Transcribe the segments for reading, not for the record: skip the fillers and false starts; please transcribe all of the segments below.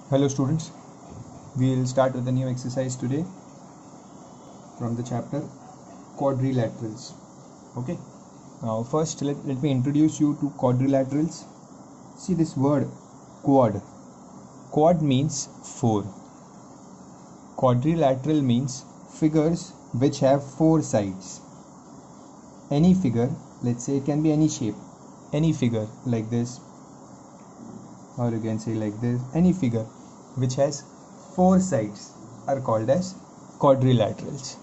Hello students, we will start with a new exercise today from the chapter quadrilaterals. Okay, now first let me introduce you to quadrilaterals. See this word quad. Quad means 4. Quadrilateral means figures which have 4 sides. Any figure, let's say it can be any shape, any figure like this, or you can say like this, any figure which has 4 sides are called as quadrilaterals.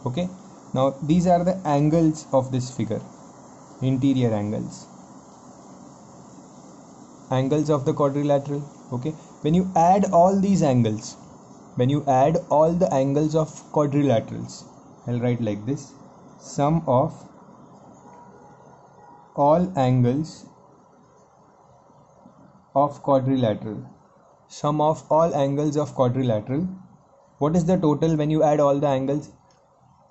Okay, now these are the angles of this figure, interior angles of the quadrilateral. Okay, when you add all these angles, when you add all the angles of quadrilaterals, I'll write like this: sum of all angles of quadrilateral. Sum of all angles of quadrilateral. What is the total when you add all the angles?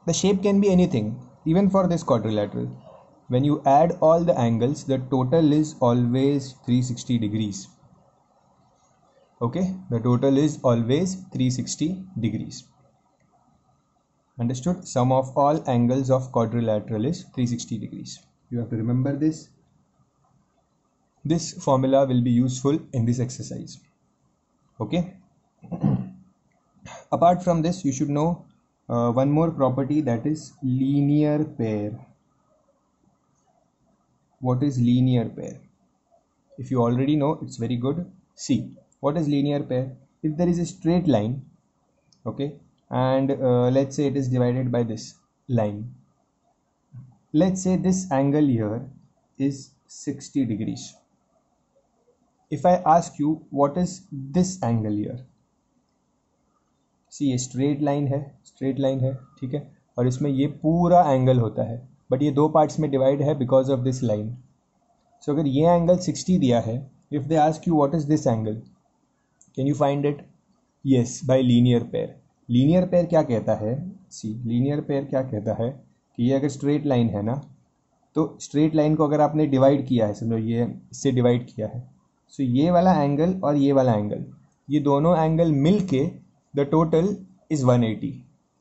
The shape can be anything, even for this quadrilateral. When you add all the angles, the total is always 360 degrees. Okay, the total is always 360 degrees. Understood? Sum of all angles of quadrilateral is 360 degrees. You have to remember this. This formula will be useful in this exercise. Okay. Apart from this, you should know one more property, that is linear pair. What is linear pair? If you already know, it's very good. See, what is linear pair? If there is a straight line, okay, and let's say it is divided by this line. Let's say this angle here is 60 degrees. If I ask you what is this angle here, सी ये straight line है, ठीक है, और इसमें ये पूरा angle होता है, बट ये दो पार्ट्स में डिवाइड है बिकॉज ऑफ दिस लाइन. सो अगर ये एंगल 60 दिया है, if they ask you what is this angle, can you find it? Yes, bye linear pair. Linear pair क्या कहता है? सी, लीनियर पेयर क्या कहता है कि ये अगर स्ट्रेट लाइन है ना, तो स्ट्रेट लाइन को अगर आपने डिवाइड किया है, समझो ये इससे डिवाइड किया है, सो ये वाला एंगल और ये वाला एंगल, ये दोनों एंगल मिल के द टोटल इज 180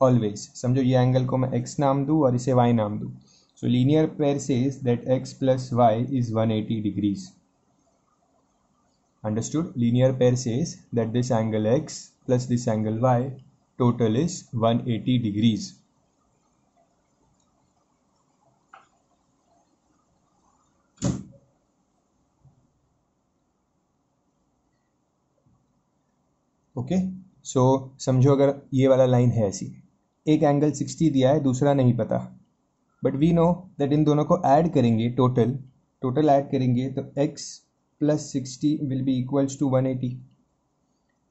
ऑलवेज. समझो ये एंगल को मैं x नाम दूँ और इसे y नाम दूँ. So linear pair says that x plus y is 180 degrees. Understood? Linear pair says that this angle x plus this angle y total is 180 degrees. Okay, so समझो अगर ये वाला लाइन है ऐसी, एक एंगल 60 दिया है, दूसरा नहीं पता, बट वी नो दैट इन दोनों को ऐड करेंगे, टोटल ऐड करेंगे तो x plus 60 will be equals to 180.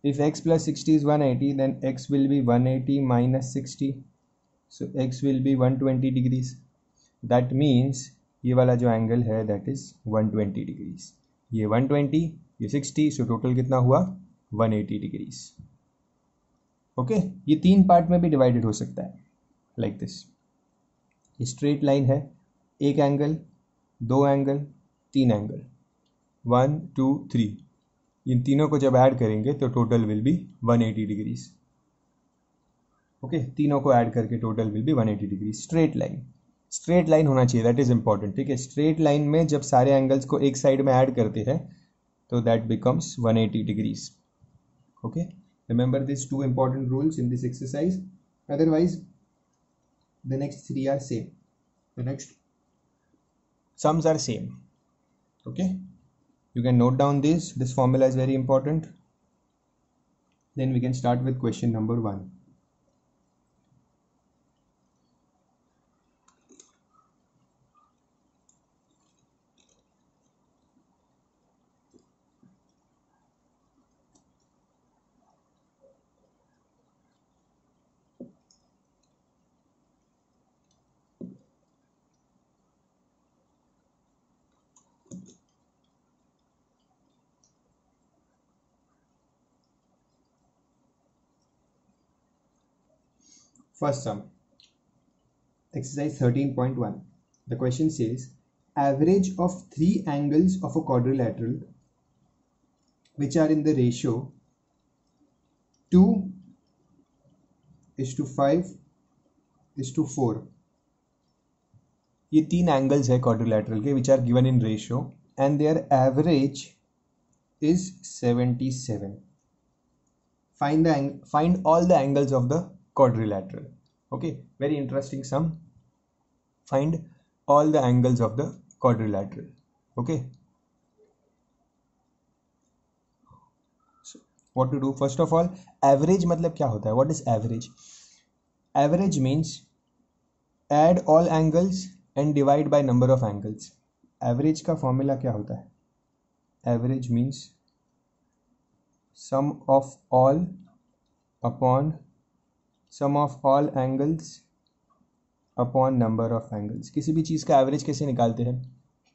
If x plus 60 is 180, then x will be 180 minus 60, so x will be 120 degrees. That means ये वाला जो एंगल है दैट इज 120 डिग्रीज. ये 120, ये 60, सो टोटल कितना हुआ? 180 डिग्रीज. ओके, ये तीन पार्ट में भी डिवाइडेड हो सकता है लाइक दिस. स्ट्रेट लाइन है, एक एंगल, दो एंगल, तीन एंगल, 1 2 3, इन तीनों को जब ऐड करेंगे तो total will be 180 degrees. Okay, तीनों को ऐड करके total will be 180 degrees. Straight line होना चाहिए, दैट इज इंपॉर्टेंट. ठीक है, स्ट्रेट लाइन में जब सारे एंगल्स को एक साइड में ऐड करते हैं तो that becomes 180 degrees. Okay, remember these two important rules in this exercise, otherwise the next three are same, the next sums are same. Okay, you can note down this formula is very important. Then we can start with question number 1. First sum, exercise 13.1. The question says average of three angles of a quadrilateral which are in the ratio 2:5:4, ये तीन angles है quadrilateral के which are given in ratio and their average is 77. Find all the angles of the quadrilateral. Okay, very interesting sum. Find all the angles of the quadrilateral. Okay, so what to do? First of all, average मतलब क्या होता है? What is average? Average means add all angles and divide by number of angles. Average का formula क्या होता है? Average means sum of all upon sum of all angles upon number of angles. किसी भी चीज़ का एवरेज कैसे निकालते हैं?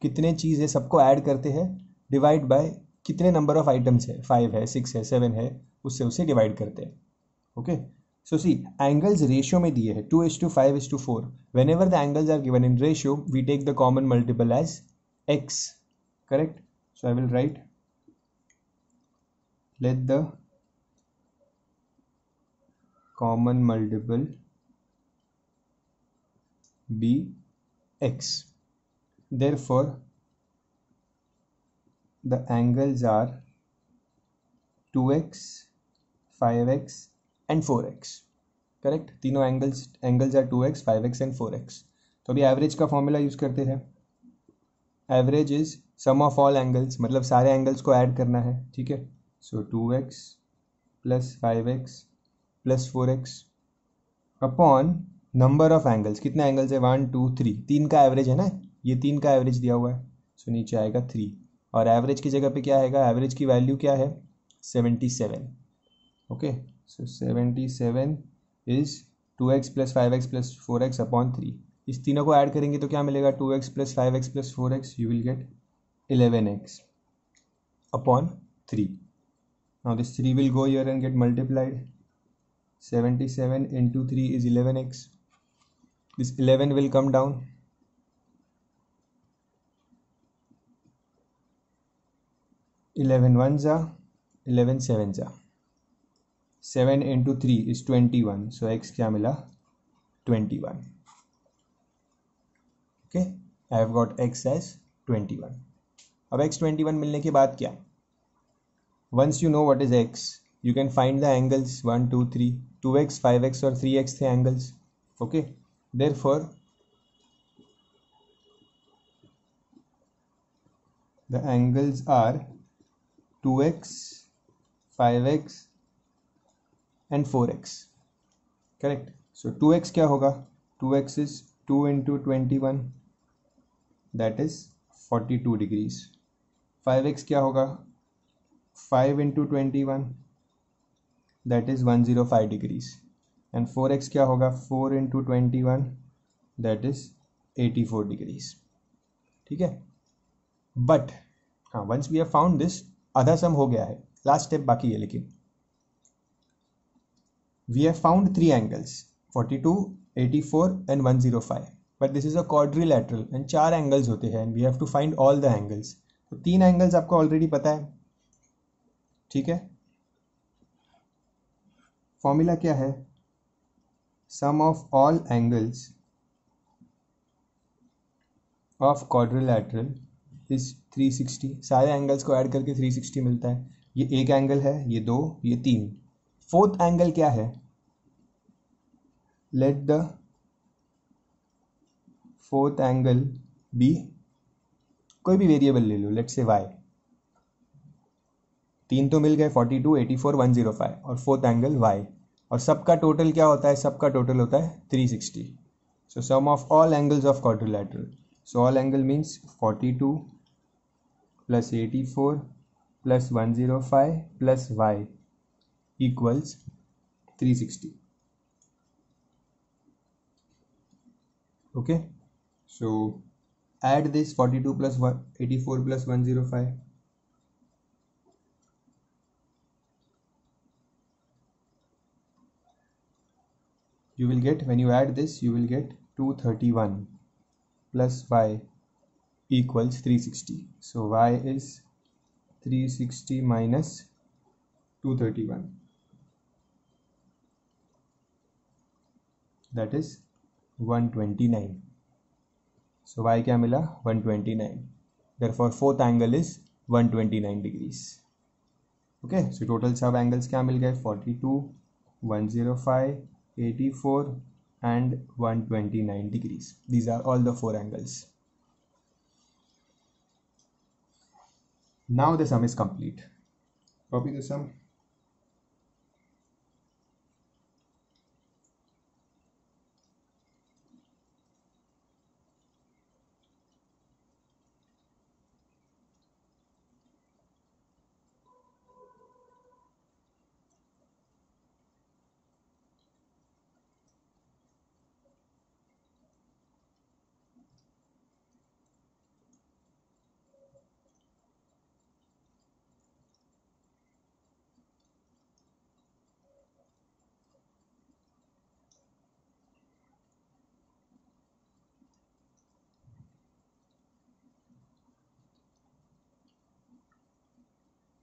कितने चीज़ है सबको ऐड करते हैं, डिवाइड बाय कितने नंबर ऑफ आइटम्स है, 5 है, 6 है, 7 है, उससे उसे डिवाइड करते हैं. Okay, so see angles ratio में दिए हैं 2:5:4. Whenever the angles are given in ratio we take the common multiple as x. Correct? So I will write let the common multiple be x. Therefore the angles are 2x, 5x and 4x. Correct? तीनों angles are 2x, 5x and 4x. तो अभी average का formula use करते हैं. Average is sum of all angles, मतलब सारे angles को add करना है. ठीक है, so 2x plus 5x plus 4x upon number of angles. कितने एंगल्स है? 1 2 3. तीन का एवरेज है ना, ये तीन का एवरेज दिया हुआ है. सो नीचे आएगा 3 और एवरेज की जगह पे क्या आएगा? एवरेज की वैल्यू क्या है? 77. Okay, so 77 is 2x plus 5x plus 4x upon 3. इस तीनों को ऐड करेंगे तो क्या मिलेगा? 2x plus 5x plus 4x, you will get 11x upon 3. Now this 3 will go here and get multiplied. 77 into 3 is 11x. This 11 will come down. 11 ones are 11 sevens are 7 into 3 is 21. So x क्या मिला? 21. Okay, I have got x as 21. अब x 21 मिलने के बाद क्या? Once you know what is x, you can find the angles 1 2 3. 2x, 5x और 3x थे angles. Okay, therefore the angles are 2x, 5x and 4x. Correct? So 2x क्या होगा? 2x is 2 into 21, that is 42 degrees. 5x क्या होगा? 5 into 21, that is 105 degrees. And 4x क्या होगा? 4 into 21, that is 84 degrees. ठीक है, but हाँ, once we have found this, आधा सम हो गया है, लास्ट स्टेप बाकी है. लेकिन we have found 3 angles 42, 84 and 105. But this is a quadrilateral and 4 angles होते हैं and we have to find all the angles. तो 3 एंगल्स आपको ऑलरेडी पता है. ठीक है, फॉर्मूला क्या है? Sum of all angles of quadrilateral is 360. सारे एंगल्स को ऐड करके 360 मिलता है. ये एक एंगल है, ये 2, ये 3. फोर्थ एंगल क्या है? Let the fourth angle be, कोई भी वेरिएबल ले लो, लेट से y. 3 तो मिल गए, 42, 84, 105 और फोर्थ एंगल y. और सबका टोटल क्या होता है? सबका टोटल होता है 360. So sum of all angles of quadrilateral. So all angle means 42 plus 84 plus 105 plus y equals 360. Okay, so add this 42 plus 84 plus 105. You will get, when you add this, you will get 231 plus y equals 360. So y is 360 minus 231. That is 129. So y क्या मिला 129. Therefore fourth angle is 129 degrees. Okay, so total सब angles क्या मिल गए 42, 105, 84 and 129 degrees. These are all the four angles. Now the sum is complete. Copy the sum.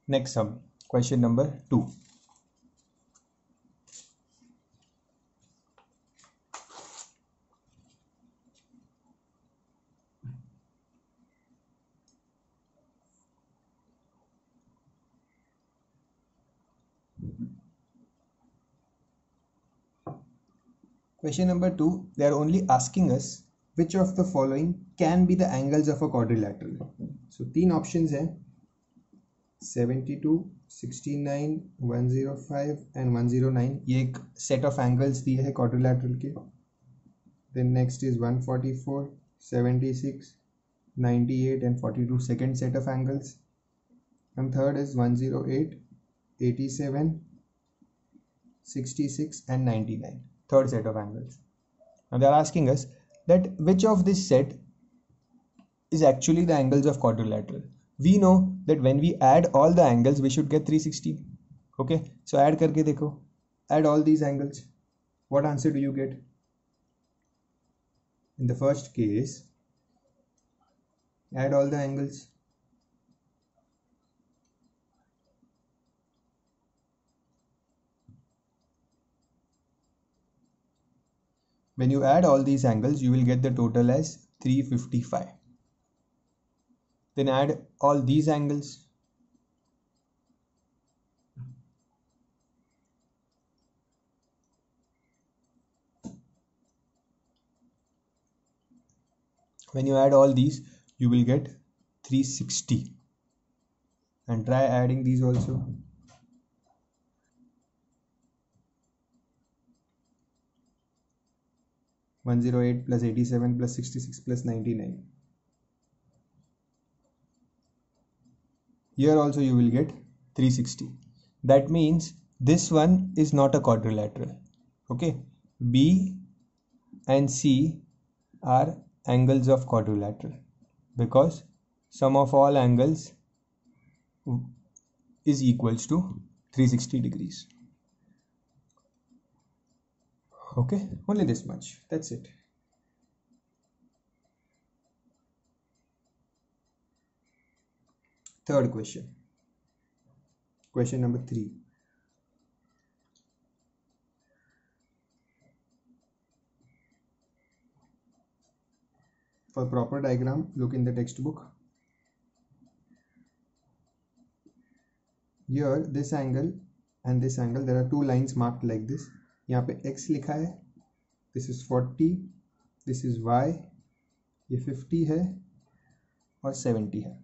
Next sum, question number 2. Question number 2, they are only asking us which of the following can be the angles of a quadrilateral. So तीन options हैं 72, 69, 105 and 109. ये एक set of angles दिए है quadrilateral के. Then next is 144, 76, 98 and 42, second set of angles. And third is 108, 87, 66 and 99, third set of angles. Now they are asking us that which of this set is actually the angles of quadrilateral. We know that when we add all the angles we should get 360. Okay, so add करके देखो, add all these angles. What answer do you get? In the first case, add all the angles. When you add all these angles, you will get the total as 355. Then add all these angles. When you add all these, you will get 360. And try adding these also. (108 plus 87 plus 66 plus 99). Here also you will get 360. That means this one is not a quadrilateral. Okay, B and C are angles of quadrilateral because sum of all angles is equals to 360 degrees. Okay, only this much, that's it. Third question, question number 3. For proper diagram, look in the textbook. Here this angle and this angle, there are two lines marked like this. यहाँ पे x लिखा है, this is 40, this is y, ये 50 है और 70 है.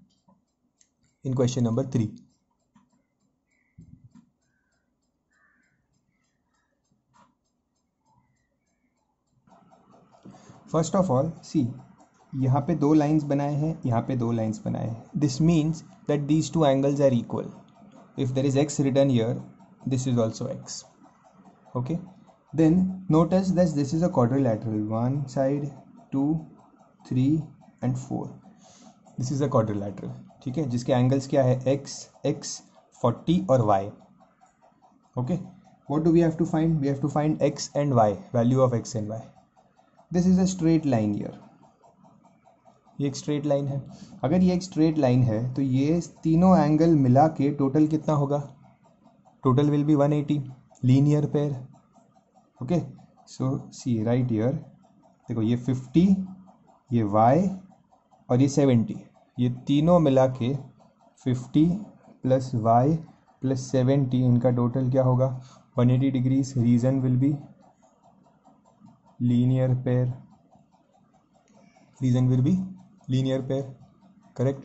In question number 3. First of all, see, यहाँ पे दो लाइंस बनाए हैं, यहाँ पे दो लाइंस बनाए हैं. This means that these two angles are equal. If there is x written here, this is also x. Okay, then notice that this is a quadrilateral. One side, 2, 3 and 4. This is a quadrilateral. ठीक है, जिसके angles क्या है x, x, 40 और y. Okay, what do we have to find? We have to find x and y, value of x and y. This is a straight line here. ये एक straight line है. अगर ये एक straight line है तो ये तीनों एंगल मिला के टोटल कितना होगा? Total will be 180, linear pair. Okay, so see right here, देखो ये 50, ये y और ये 70, ये तीनों मिला के 50 प्लस y प्लस 70, इनका टोटल क्या होगा 180 degrees. Reason will be linear pair. Reason will be linear pair. Correct.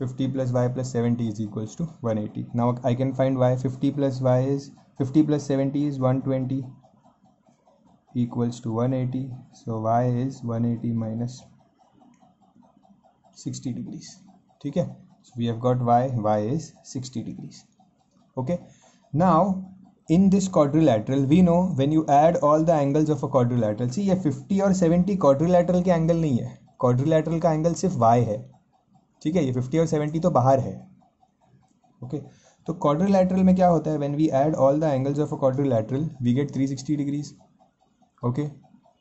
50 plus y plus 70 is equals to 180. Now I can find y. 50 plus y is 50 plus 70 is 120 equals to 180. So y is 180 minus 60 degrees. ठीक है. So we have got y is 60 degrees. Okay. Now in this quadrilateral we know when you add all the angles of a quadrilateral, see ये 50 और 70 quadrilateral के angle नहीं है. quadrilateral का angle सिर्फ y है. ठीक है. ये 50 और 70 तो बाहर है. ओके. तो क्वाड्रिलैटरल में क्या होता है, when we add all the angles of a quadrilateral we get 360 degrees. Okay.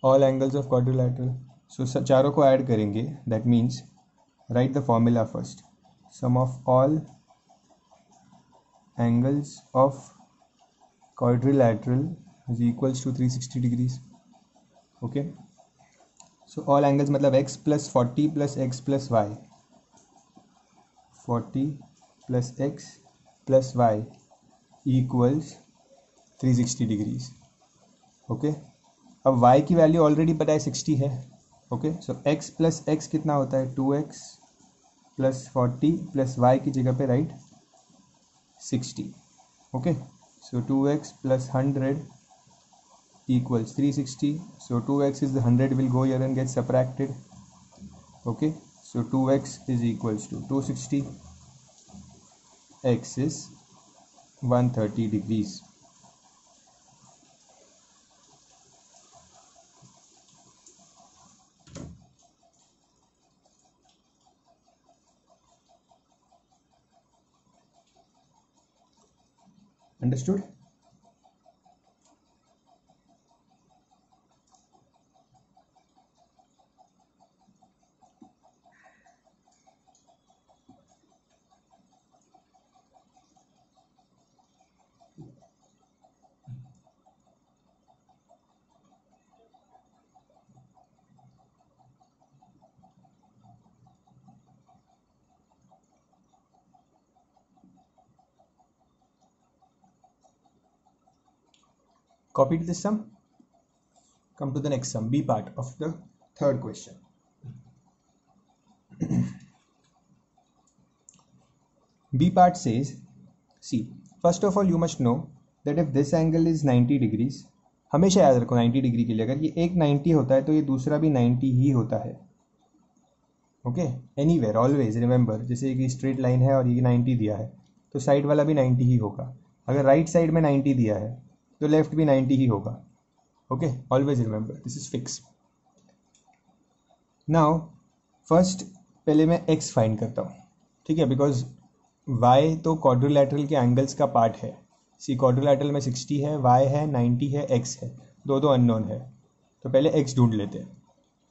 All angles of quadrilateral. So चारों को ऐड करेंगे. That means write the formula first. Sum of all angles of quadrilateral is equals to 360 degrees. Okay. So all angles मतलब x plus 40 plus x plus y. 40 plus x plus y equals 360 degrees. Okay. अब y की value already पता है 60 है. Okay. सो x plus x कितना होता है 2x plus 40 plus y की जगह पे right 60. Okay. So 2x plus 100 equals 360. So 2x is the 100 will go here and get subtracted. Okay. So 2x is equals to 260. X is 130 degrees. Understood? Copied this sum. Come to the next sum, B part of the third question. B part says, see, first of all you must know that if this angle is 90 degrees, हमेशा याद रखो 90 degree के लिए अगर ये एक 90 होता है तो ये दूसरा भी 90 ही होता है. ओके. एनीवेयर ऑलवेज रिमेंबर, जैसे कि स्ट्रेट लाइन है और ये 90 दिया है तो साइड वाला भी 90 ही होगा. अगर राइट साइड में 90 दिया है तो लेफ्ट भी 90 ही होगा. Okay. Always remember, this is fix. Now first पहले मैं x फाइंड करता हूँ. ठीक है. बिकॉज y तो क्वाड्रिलैटरल के एंगल्स का पार्ट है. सी क्वाड्रिलैटरल में 60 है, y है, 90 है, x है, दो अननोन है. तो पहले x ढूंढ लेते हैं.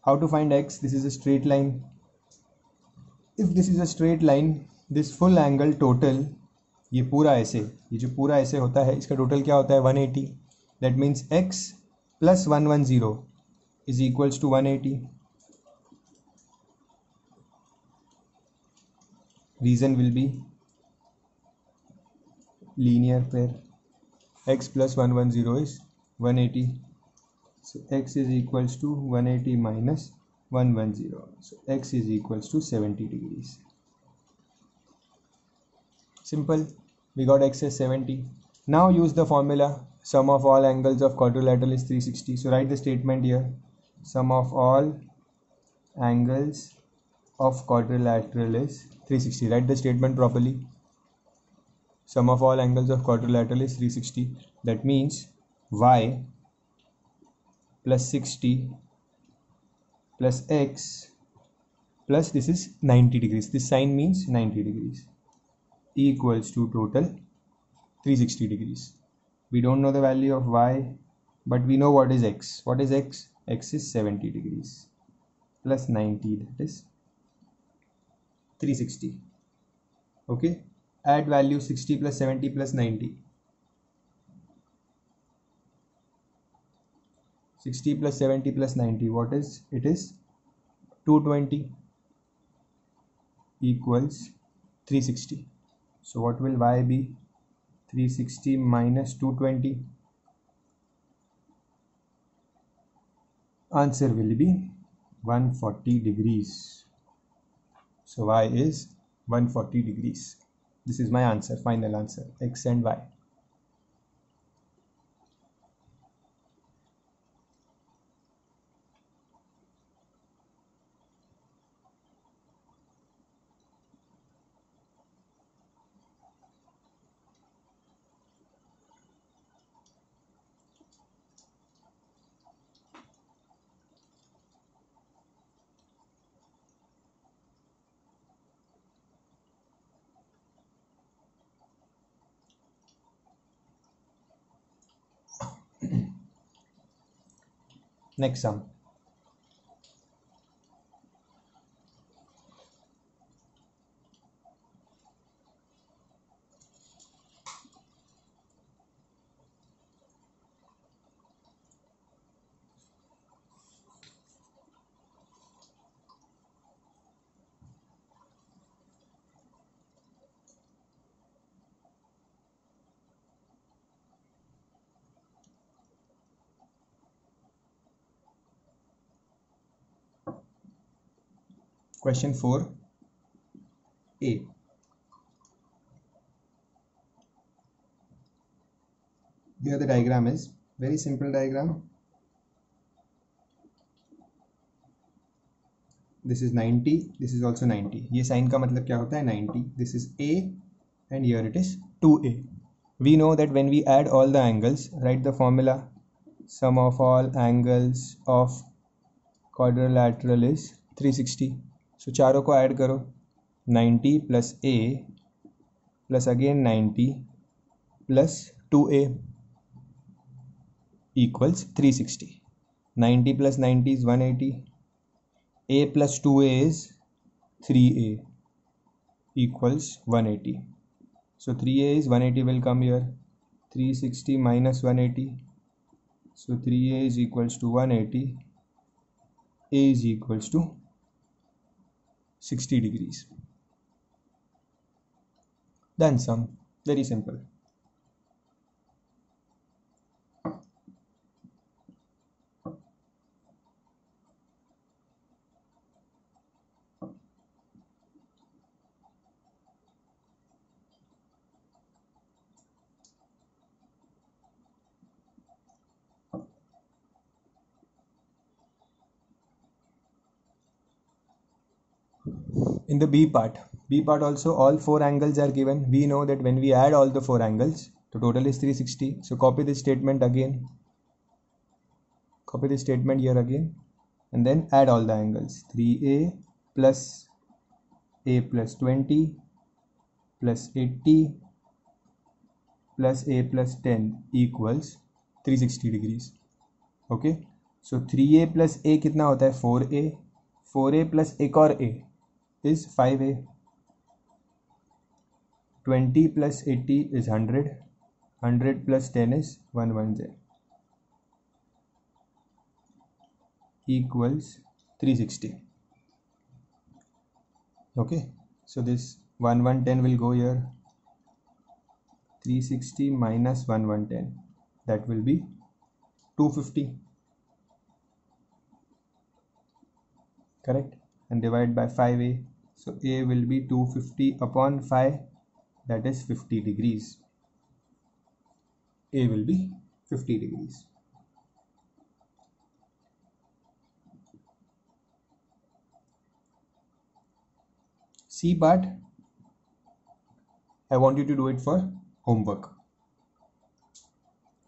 How to find x? This is a straight line. If this is a straight line, this full angle total, ये पूरा ऐसे, ये जो पूरा ऐसे होता है इसका टोटल क्या होता है 180. That means x plus 110 is equals to 180. Reason will be linear pair. X plus 110 is 180. So x is equals to 180 minus 110. So x is equals to 70 degrees. Simple. We got x as 70. Now use the formula. Sum of all angles of quadrilateral is 360. So write the statement here. Sum of all angles of quadrilateral is 360. Write the statement properly. Sum of all angles of quadrilateral is 360. That means y plus 60 plus x plus this is 90 degrees. This sign means 90 degrees equals to total 360 degrees. We don't know the value of y, but we know what is x. What is x? X is 70 degrees plus 90, that is 360. Okay. Add value 60 plus 70 plus 90. 60 plus 70 plus 90, what is it? Is 220 equals 360. So what will y be? 360 minus 220. Answer will be 140 degrees. So y is 140 degrees. This is my answer, final answer, x and y. Next sum. Question 4a. Here the diagram is very simple diagram. This is 90, this is also 90. ये sign का मतलब क्या होता है? 90. This is a and here it is 2a. We know that when we add all the angles, write the formula. Sum of all angles of quadrilateral is 360. So चारों को add करो. 90 plus a plus again 90 plus 2a equals 360. 90 plus 90 is 180. A plus 2a is 3a equals 180. So 3a is 180 will come here. 360 minus 180. So 3a is equals to 180. A is equals to 60 degrees. Done sum. Very simple. In the B part also all 4 angles are given. We know that when we add all the 4 angles, the total is 360. So copy this statement again. Copy this statement here again and then add all the angles. 3a plus a plus 20 plus 80 plus a plus 10 equals 360 degrees. Okay. So 3a plus a कितना होता है? 4a. 4a plus एक और a is 5a. 20 plus 80 is 100. 100 plus 10 is 110 equals 360. Okay, so this 110 will go here. 360 minus 110, that will be 250. Correct? And divide by 5a. So a will be 250 upon 5, that is 50 degrees. A will be 50 degrees. C part, I want you to do it for homework.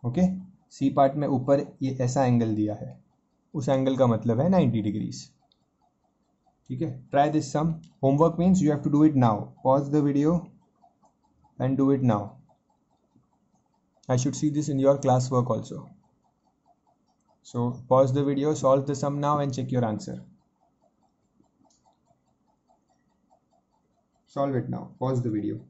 Okay? C part में ऊपर ये ऐसा angle दिया है, उस angle का मतलब है 90 डिग्रीज. ठीक है? Try this sum. Homework means you have to do it now. Pause the video and do it now. I should see this in your classwork also. So pause the video, solve the sum now and check your answer. Solve it now. Pause the video.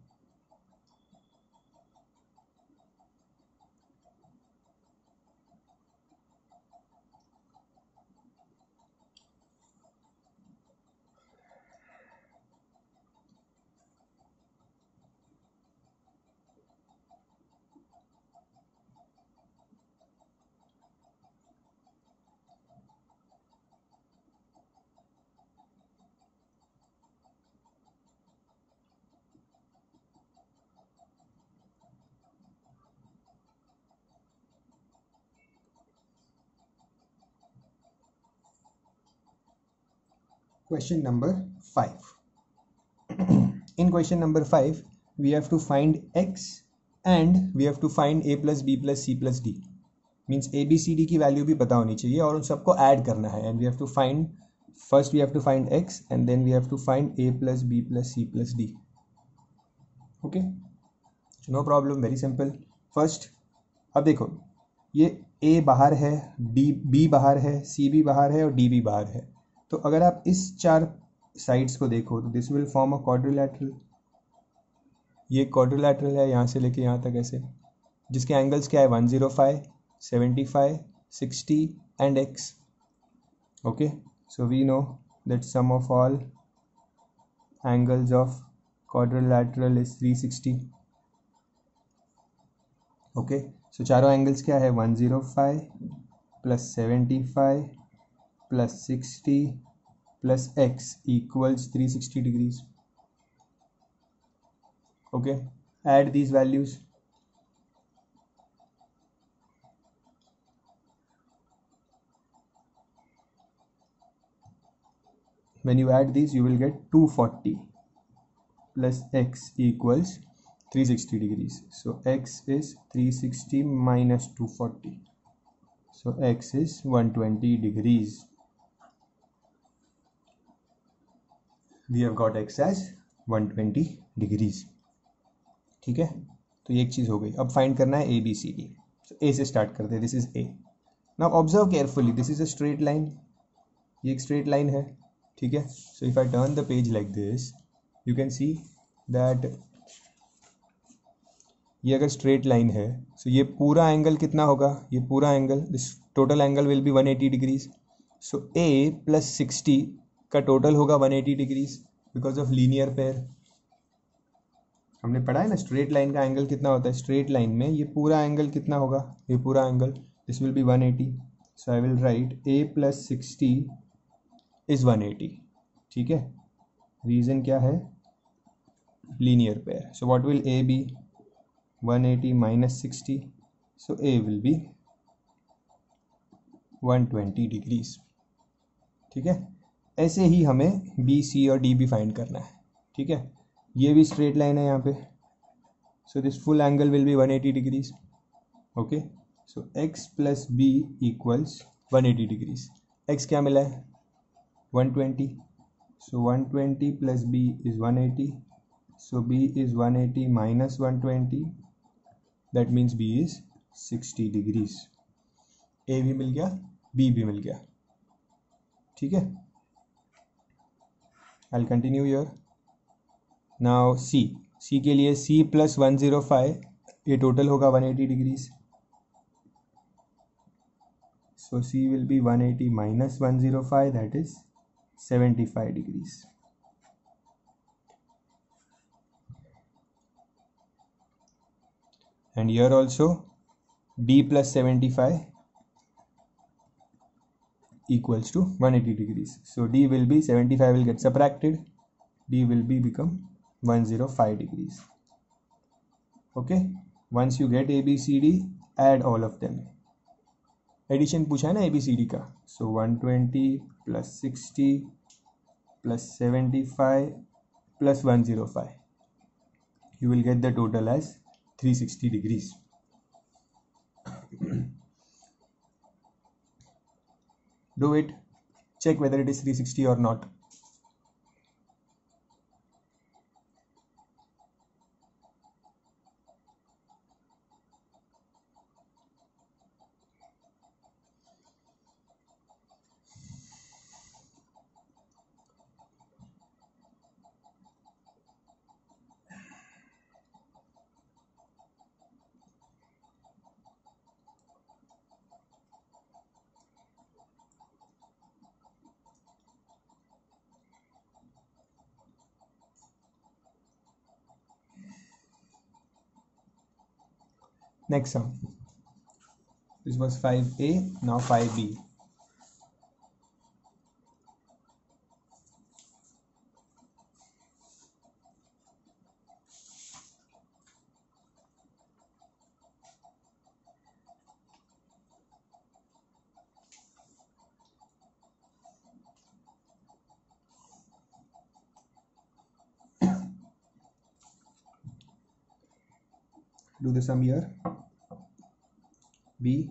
question number 5. In question number 5 we have to find x and we have to find a plus b plus c plus d. Means A B C D की value भी पता होनी चाहिए और उन सबको add करना है. And we have to find, first we have to find X and then we have to find A plus B plus C plus D. Okay, no problem, very simple. First अब देखो, ये ए बाहर है, B बाहर है, सी भी बाहर है और डी भी बाहर है. तो अगर आप इस चार साइड्स को देखो तो this will form a quadrilateral. ये क्वाड्रिलैटरल है यहाँ से लेके यहाँ तक ऐसे, जिसके एंगल्स क्या है 105, 75, 60 and x. Okay, so we know that sum of all angles of quadrilateral is 360. Okay, so चारों एंगल्स क्या है 105 plus 75 plus 60 plus x equals 360 degrees. Okay, add these values. When you add these you will get 240 plus x equals 360 degrees. So x is 360 minus 240. So x is 120 degrees. We have got x as 120 degrees. ठीक है, तो ये एक चीज़ हो गई. अब find करना है ए बी सी डी. तो ए से स्टार्ट करते हैं. This is a. Now observe carefully, this is a straight line. ये एक स्ट्रेट लाइन है, ठीक है. So if I turn the page like this you can see that ये अगर स्ट्रेट लाइन है सो ये पूरा एंगल कितना होगा, ये पूरा angle, this total angle will be 180 degrees. So A plus 60 का टोटल होगा 180 degrees because of linear pair. हमने पढ़ा है ना स्ट्रेट लाइन का एंगल कितना होता है. स्ट्रेट लाइन में ये पूरा एंगल कितना होगा, ये पूरा angle, this will be 180. So I will write A plus 60 is 180. ठीक है, रीजन क्या है, linear pair. So what will A be, 180 minus 60. So A will be 120 degrees. ठीक है, ऐसे ही हमें बी सी और डी भी फाइंड करना है. ठीक है, ये भी स्ट्रेट लाइन है यहाँ पे. So this full angle will be 180 degrees. Okay, so x plus b equals 180 degrees. X क्या मिला है 120. So 120 plus b is 180. So b is 180 minus 120. That means b is 60 degrees. A भी मिल गया, b भी मिल गया. ठीक है, I will continue here. Now c के लिए सी प्लस 105, ये टोटल होगा 180 degrees. So C will be 180 minus 105, that is 75 degrees. And here also d plus 75 equals to 180 degrees. So d will be 75 will get subtracted, d will be become 105 degrees. Okay, once you get a b c d add all of them. Addition पूछा है ना A B C D का. सो 120 plus 60 plus 75 plus 105, you will get the total as 360 degrees. Do it, check whether it is 360 or not. Next sum. This was 5a, now 5b. do the sum here. B,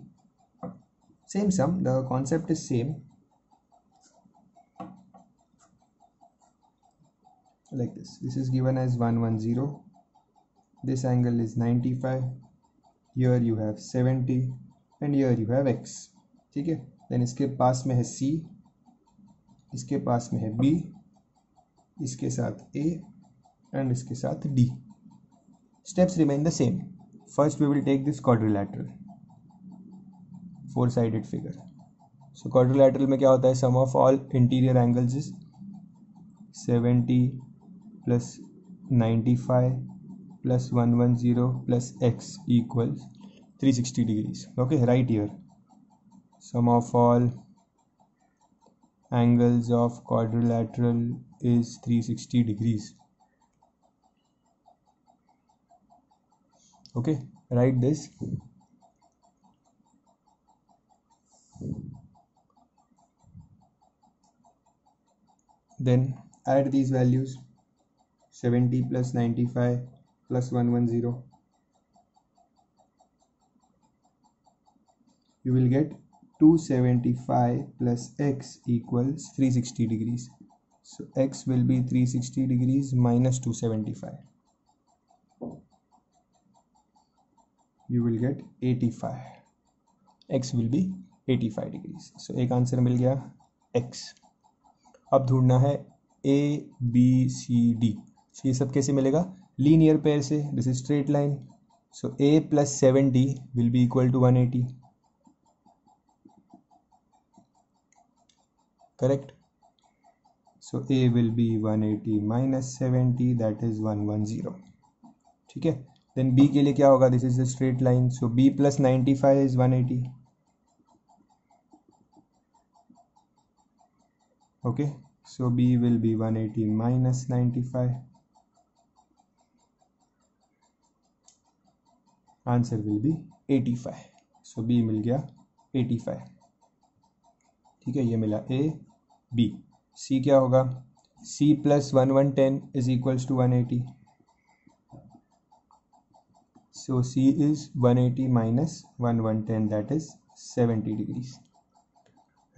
same sum, the concept is same, like this. This is given as 110, this angle is 95, here you have 70 and here you have x. ठीक है, then इसके पास में है C, इसके पास में है B, इसके साथ A and इसके साथ D. Steps remain the same. First we will take this quadrilateral, four-sided figure. So quadrilateral में क्या होता है, sum of all interior angles is 70 plus 95 plus 110 plus x equals 360 degrees. Okay, right here sum of all angles of quadrilateral is 360 degrees. Okay, write this. Then add these values, 70 plus 95 plus 110. You will get 275 plus x equals 360 degrees. So x will be 360 degrees minus 275. You will get 85. X will be 85 degrees. So एक answer मिल गया x. अब ढूंढना है a b c d. So ये सब कैसे मिलेगा, linear pair से. This is straight line. So a plus 70 will be equal to 180. Correct. So a will be 180 minus 70, that is 110. ठीक है. Then b के लिए क्या होगा, this is a straight line. So b plus 95 is 180. Okay. So b will be 180 minus 95. Answer will be 85. So b मिल गया 85. ठीक है, ये मिला a b. c क्या होगा, c plus 110 is equals to 180. So c is 180 minus 110, that is 70 degrees.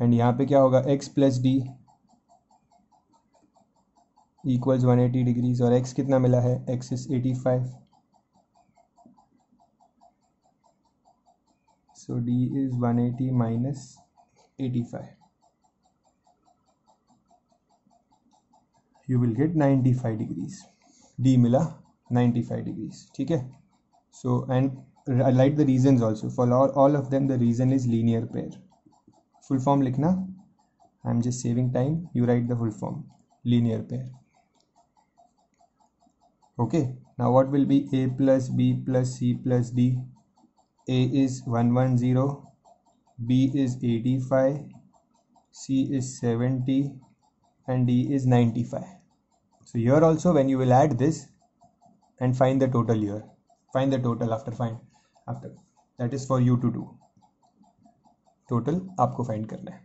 And यहाँ पे क्या होगा, x plus d equals 180 degrees. और x कितना मिला है, x is 85. So d is 180 minus 85. You will get 95 degrees. D मिला 95 degrees. ठीक है. So and I like the reasons also. For all of them the reason is linear pair. Full form लिखना. I'm just saving time. You write the full form. Linear pair. Okay. Now what will be a plus b plus c plus d? A is 110, b is 85, c is 70 and d is 95. So here also when you will add this and find the total here, find the total after that is for you to do. Total आपको find करना है.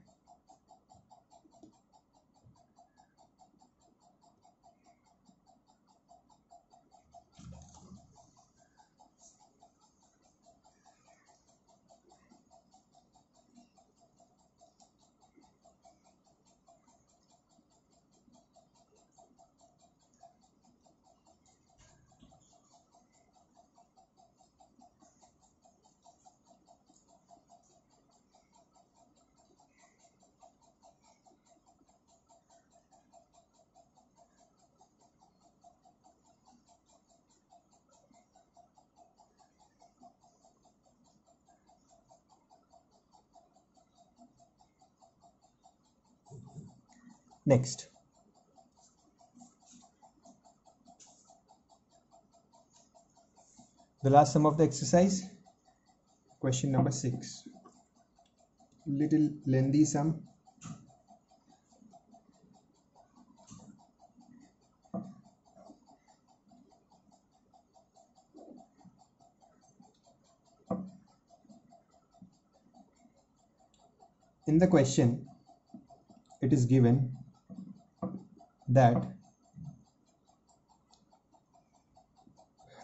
Next, the last sum of the exercise, question number 6. Little lengthy sum. In the question, it is given that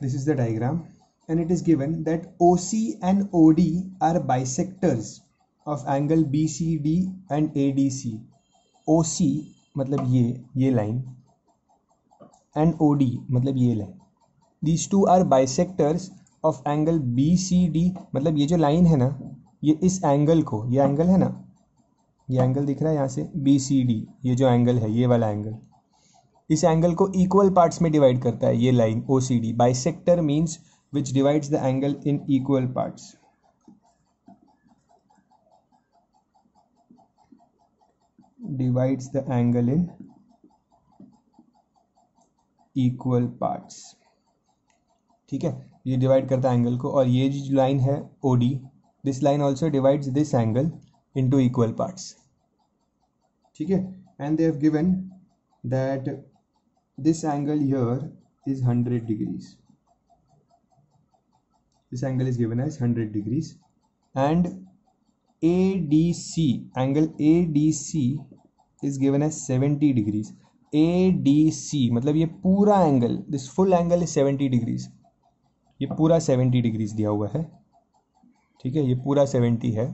this is the diagram. and it is given that OC and OD are bisectors of angle BCD and ADC. OC मतलब ये line and OD मतलब ये line, these two are bisectors of angle BCD, मतलब ये जो line है ना, ये इस एंगल को, ये एंगल है ना, ये एंगल दिख रहा है यहाँ से BCD, ये जो एंगल है, ये वाला एंगल, इस एंगल को इक्वल पार्ट्स में डिवाइड करता है ये line OCD. Bisector means which divides the angle in equal parts. Divides the angle in equal parts. ठीक है, ये डिवाइड करता है एंगल को. और ये जो लाइन है OD, this line also divides this angle into equal parts. ठीक है, and they have given that this angle here is 100 degrees. This angle is given as 100 degrees and ADC, angle ADC is given as 70 degrees. ADC मतलब ये पूरा angle, this full angle is 70 degrees. ये पूरा 70 degrees दिया हुआ है. ठीक है, ये पूरा 70 है.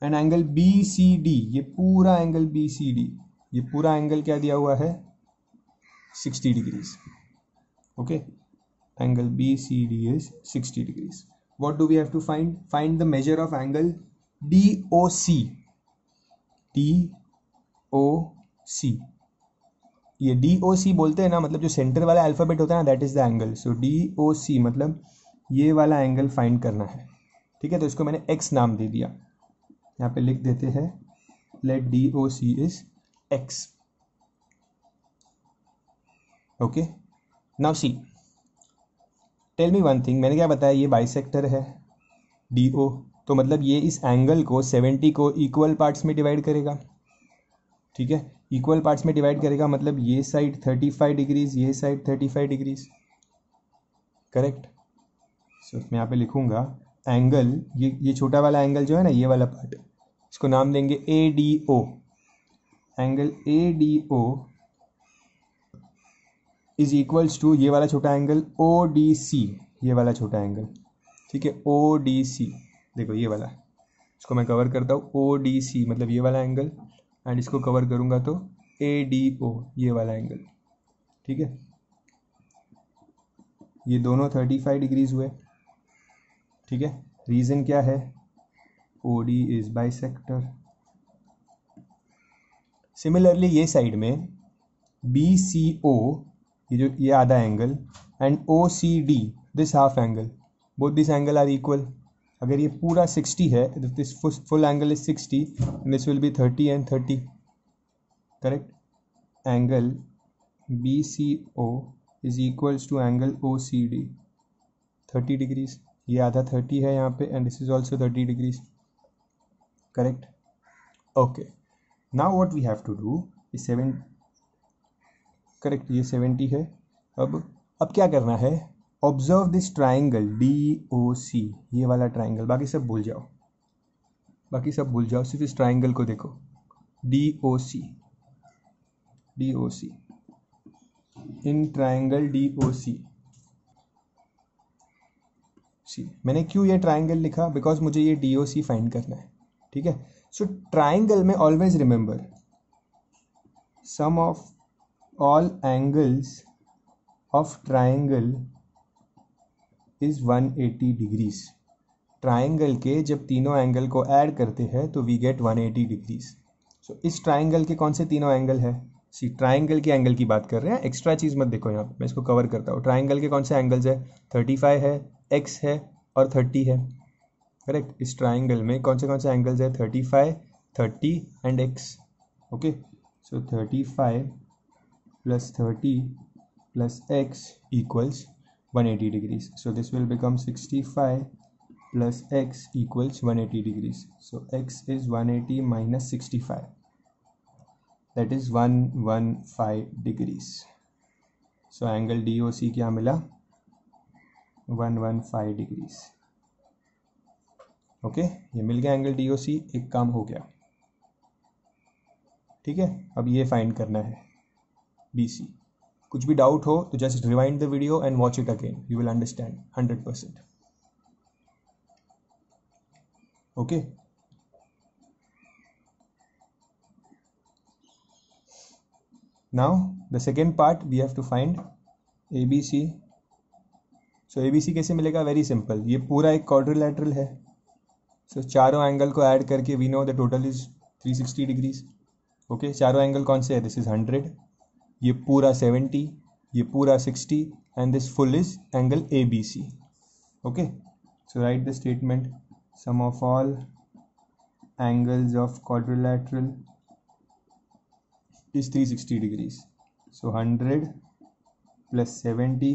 एंड एंगल BCD, ये पूरा एंगल BCD, ये पूरा एंगल क्या दिया हुआ है, 60 degrees. Okay, angle BCD is 60 degrees. What do we have to find? Find the measure of angle DOC. DOC, ये DOC बोलते हैं ना, मतलब जो सेंटर वाला अल्फाबेट होता है ना, that is the angle. So DOC मतलब ये वाला एंगल फाइंड करना है. ठीक है, तो इसको मैंने x नाम दे दिया, यहाँ पे लिख देते हैं, let DOC is x. Okay, now see, tell me one thing. मैंने क्या बताया, ये बाइसेक्टर है DO, तो मतलब ये इस एंगल को 70 को इक्वल पार्ट्स में डिवाइड करेगा. ठीक है, इक्वल पार्ट्स में डिवाइड करेगा मतलब ये साइड 35 डिग्रीज, ये साइड 35 डिग्रीज. करेक्ट. सो मैं यहाँ पे लिखूँगा एंगल, ये छोटा वाला एंगल जो है ना, ये वाला पार्ट, इसको नाम देंगे ADO. Angle ADO is equals to ये वाला छोटा एंगल ODC, ये वाला छोटा एंगल. ठीक है, ODC देखो ये वाला, इसको मैं कवर करता हूँ ODC मतलब ये वाला एंगल, एंड इसको कवर करूँगा तो ADO, ये वाला एंगल. ठीक है, ये दोनों 35 डिग्रीज हुए. ठीक है, रीज़न क्या है, OD इज बाइसेक्टर. सिमिलरली ये साइड में BCO, ये आधा angle, and OCD this half angle, both this angle are equal. अगर ये पूरा 60 है, this full angle is 60, this will be 30 and 30. Correct. Angle BCO is equals to angle OCD 30 degrees. ये आधा 30 है यहाँ पे, and this is also 30 degrees. Correct. Okay, now what we have to do is 7. Correct, ये 70 है. अब क्या करना है, ऑब्जर्व दिस ट्राइंगल DOC, ये वाला ट्राइंगल. बाकी सब भूल जाओ, बाकी सब भूल जाओ, सिर्फ इस ट्राइंगल को देखो. DOC, in triangle DOC. सी, मैंने क्यों ये ट्राइंगल लिखा, बिकॉज मुझे ये DOC फाइंड करना है. ठीक है, सो ट्राइंगल में always remember sum of all angles of triangle is 180 degrees. Triangle के जब तीनों एंगल को ऐड करते हैं तो वी गेट 180 डिग्रीज. सो इस ट्राइंगल के कौन से तीनों एंगल है, सी ट्राइंगल के एंगल की बात कर रहे हैं, एक्स्ट्रा चीज़ मत देखो यहाँ पे, मैं इसको कवर करता हूँ. ट्राइंगल के कौन से एंगल्स है, 35 है, x है और 30 है. करेक्ट. इस ट्राइंगल में कौन से एंगल्स है, 35, 30 and x. Okay, so 35 plus 30 plus x equals 180 degrees. So this will become 65 plus x equals 180 degrees. So x is 180 minus 65. That is 115 degrees. So angle DOC क्या मिला, 115 degrees. Okay, ये मिल गया angle DOC. एक काम हो गया. ठीक है, अब ये फाइंड करना है BC. कुछ भी डाउट हो तो just rewind the video and watch it again, you will understand 100%. Okay. Now the second part we have to find ABC. So ABC कैसे मिलेगा? वेरी सिंपल, ये पूरा एक क्वाड्रिलैटरल है. सो चारों एंगल को ऐड करके we know the total is 360 degrees. Okay, चारों एंगल कौन से है? दिस इज 100, ये पूरा 70, ये पूरा 60 and this full is angle ABC. Okay, so write the statement, sum of all angles of quadrilateral is 360 degrees. So 100 plus 70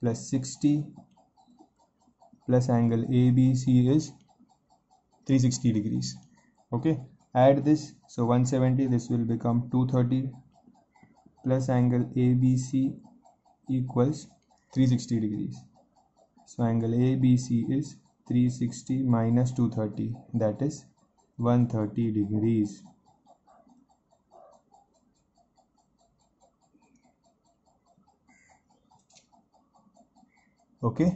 plus 60 plus angle ABC is 360 degrees. Okay, add this. So 170, this will become 230 plus angle ABC equals 360 degrees. So angle ABC is 360 minus 230, that is 130 degrees. Okay,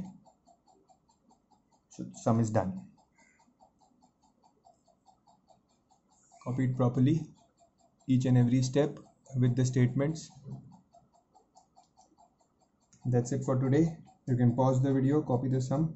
so sum is done. Copy it properly, each and every step with the statements. That's it for today. You can pause the video, copy the sum